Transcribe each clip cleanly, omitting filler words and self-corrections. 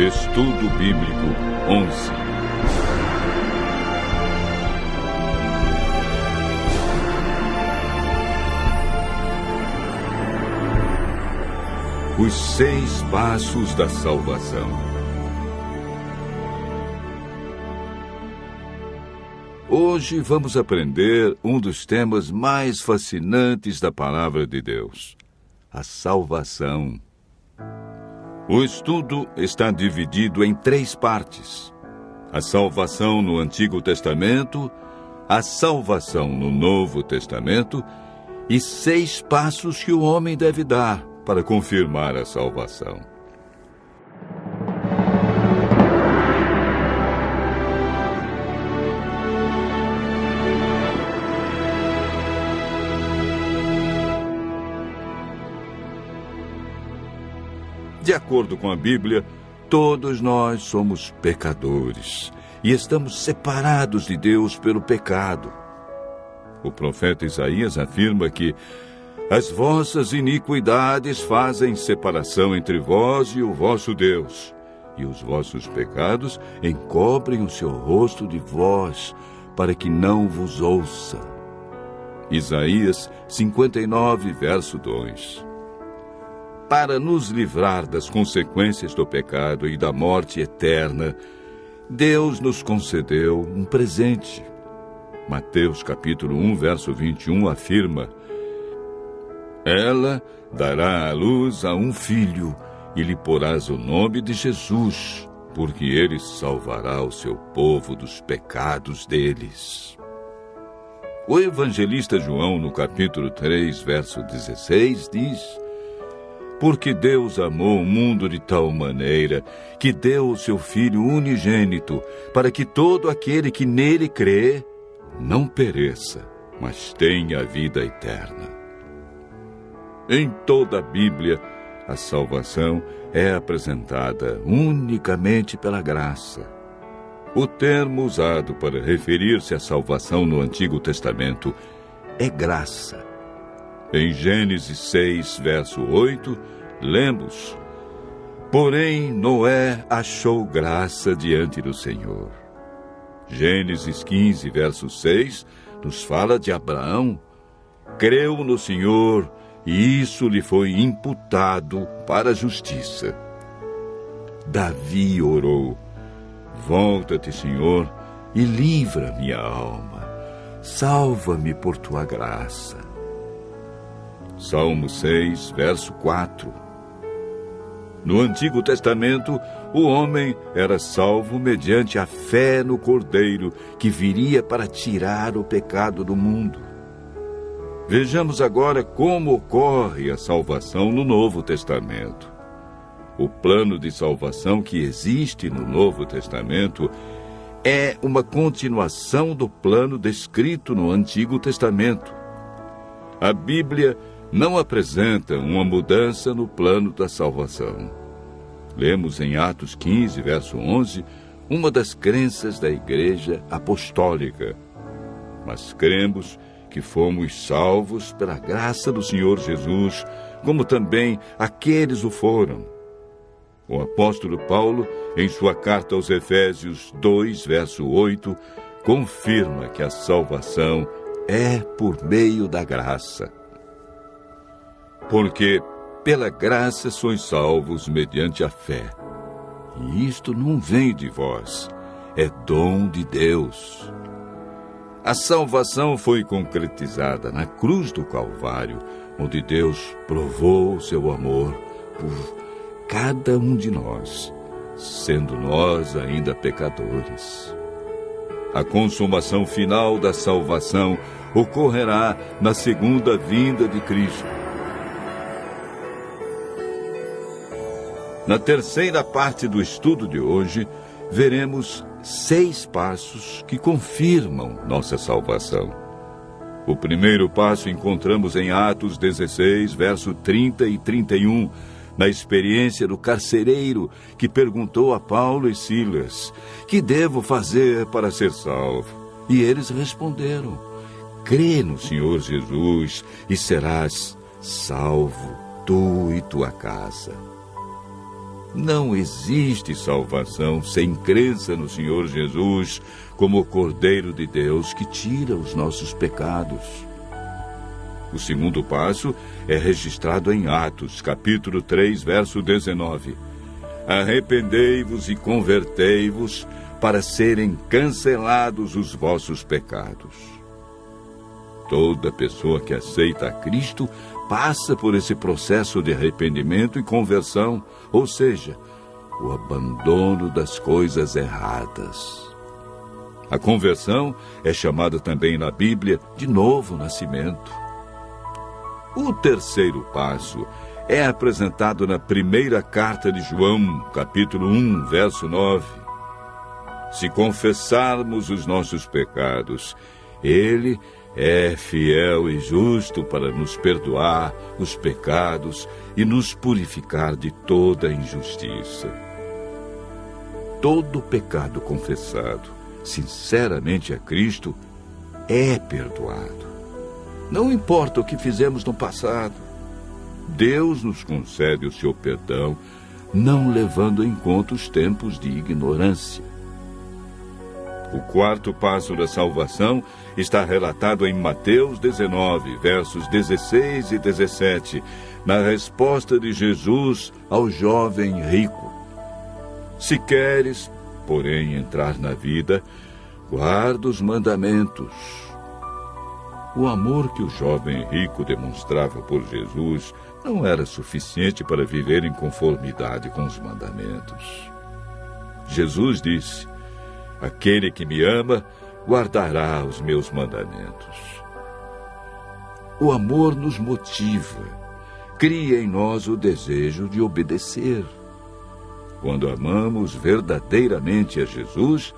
Estudo Bíblico 11. Os 6 passos da salvação. Hoje vamos aprender um dos temas mais fascinantes da Palavra de Deus: a salvação. O estudo está dividido em 3 partes: a salvação no Antigo Testamento, a salvação no Novo Testamento e 6 passos que o homem deve dar para confirmar a salvação. De acordo com a Bíblia, todos nós somos pecadores e estamos separados de Deus pelo pecado. O profeta Isaías afirma que as vossas iniquidades fazem separação entre vós e o vosso Deus, e os vossos pecados encobrem o seu rosto de vós, para que não vos ouça. Isaías 59, verso 2. Para nos livrar das consequências do pecado e da morte eterna, Deus nos concedeu um presente. Mateus capítulo 1, verso 21 afirma: ela dará à luz a um filho, e lhe porás o nome de Jesus, porque ele salvará o seu povo dos pecados deles. O evangelista João, no capítulo 3, verso 16, diz: porque Deus amou o mundo de tal maneira que deu o seu Filho unigênito, para que todo aquele que nele crê não pereça, mas tenha a vida eterna. Em toda a Bíblia, a salvação é apresentada unicamente pela graça. O termo usado para referir-se à salvação no Antigo Testamento é graça. Em Gênesis 6, verso 8, lemos: porém, Noé achou graça diante do Senhor. Gênesis 15, verso 6, nos fala de Abraão. Creu no Senhor, e isso lhe foi imputado para a justiça. Davi orou: volta-te, Senhor, e livra minha alma. Salva-me por tua graça. Salmo 6, verso 4. No Antigo Testamento, o homem era salvo mediante a fé no Cordeiro, que viria para tirar o pecado do mundo. Vejamos agora como ocorre a salvação no Novo Testamento. O plano de salvação que existe no Novo Testamento é uma continuação do plano descrito no Antigo Testamento. A Bíblia não apresenta uma mudança no plano da salvação. Lemos em Atos 15, verso 11, uma das crenças da Igreja Apostólica. Mas cremos que fomos salvos pela graça do Senhor Jesus, como também aqueles o foram. O apóstolo Paulo, em sua carta aos Efésios 2, verso 8, confirma que a salvação é por meio da graça. Porque pela graça sois salvos mediante a fé. E isto não vem de vós, é dom de Deus. A salvação foi concretizada na cruz do Calvário, onde Deus provou o seu amor por cada um de nós, sendo nós ainda pecadores. A consumação final da salvação ocorrerá na segunda vinda de Cristo. Na terceira parte do estudo de hoje, veremos 6 passos que confirmam nossa salvação. O primeiro passo encontramos em Atos 16, verso 30 e 31, na experiência do carcereiro que perguntou a Paulo e Silas: que devo fazer para ser salvo? E eles responderam: crê no Senhor Jesus e serás salvo, tu e tua casa. Não existe salvação sem crença no Senhor Jesus como o Cordeiro de Deus que tira os nossos pecados. O segundo passo é registrado em Atos, capítulo 3, verso 19. Arrependei-vos e convertei-vos para serem cancelados os vossos pecados. Toda pessoa que aceita a Cristo passa por esse processo de arrependimento e conversão, ou seja, o abandono das coisas erradas. A conversão é chamada também na Bíblia de novo nascimento. O terceiro passo é apresentado na primeira carta de João, capítulo 1, verso 9. Se confessarmos os nossos pecados, Ele é fiel e justo para nos perdoar os pecados e nos purificar de toda injustiça. Todo pecado confessado sinceramente a Cristo é perdoado. Não importa o que fizemos no passado, Deus nos concede o seu perdão, não levando em conta os tempos de ignorância. O quarto passo da salvação está relatado em Mateus 19, versos 16 e 17, na resposta de Jesus ao jovem rico. Se queres, porém, entrar na vida, guarda os mandamentos. O amor que o jovem rico demonstrava por Jesus não era suficiente para viver em conformidade com os mandamentos. Jesus disse: aquele que me ama, guardará os meus mandamentos. O amor nos motiva, cria em nós o desejo de obedecer. Quando amamos verdadeiramente a Jesus,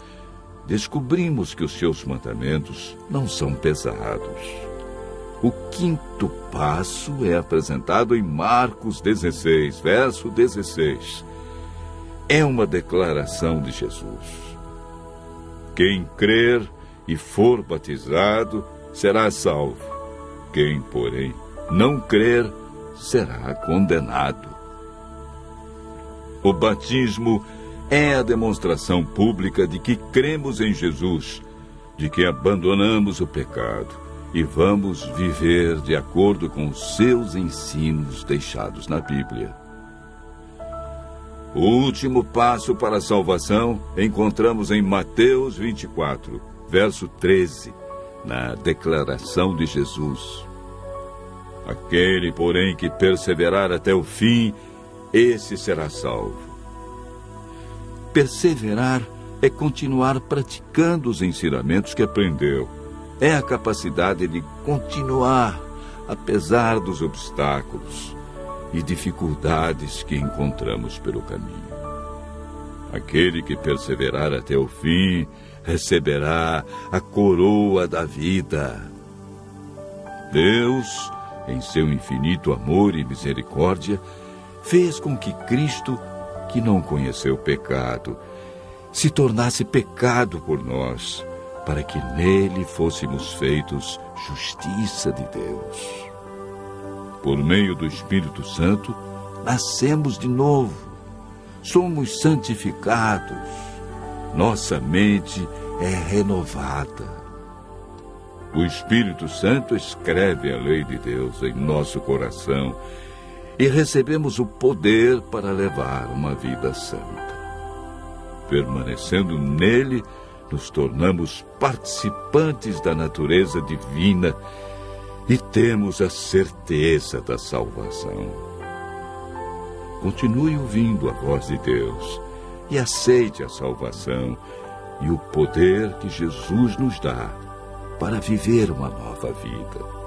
descobrimos que os seus mandamentos não são pesados. O quinto passo é apresentado em Marcos 16, verso 16. É uma declaração de Jesus. Quem crer e for batizado será salvo. Quem, porém, não crer será condenado. O batismo é a demonstração pública de que cremos em Jesus, de que abandonamos o pecado e vamos viver de acordo com os seus ensinos deixados na Bíblia. O último passo para a salvação encontramos em Mateus 24, verso 13, na declaração de Jesus. Aquele, porém, que perseverar até o fim, esse será salvo. Perseverar é continuar praticando os ensinamentos que aprendeu. É a capacidade de continuar, apesar dos obstáculos e dificuldades que encontramos pelo caminho. Aquele que perseverar até o fim receberá a coroa da vida. Deus, em seu infinito amor e misericórdia, fez com que Cristo, que não conheceu pecado, se tornasse pecado por nós, para que nele fôssemos feitos justiça de Deus. Por meio do Espírito Santo, nascemos de novo, somos santificados, nossa mente é renovada. O Espírito Santo escreve a lei de Deus em nosso coração e recebemos o poder para levar uma vida santa. Permanecendo nele, nos tornamos participantes da natureza divina e temos a certeza da salvação. Continue ouvindo a voz de Deus e aceite a salvação e o poder que Jesus nos dá para viver uma nova vida.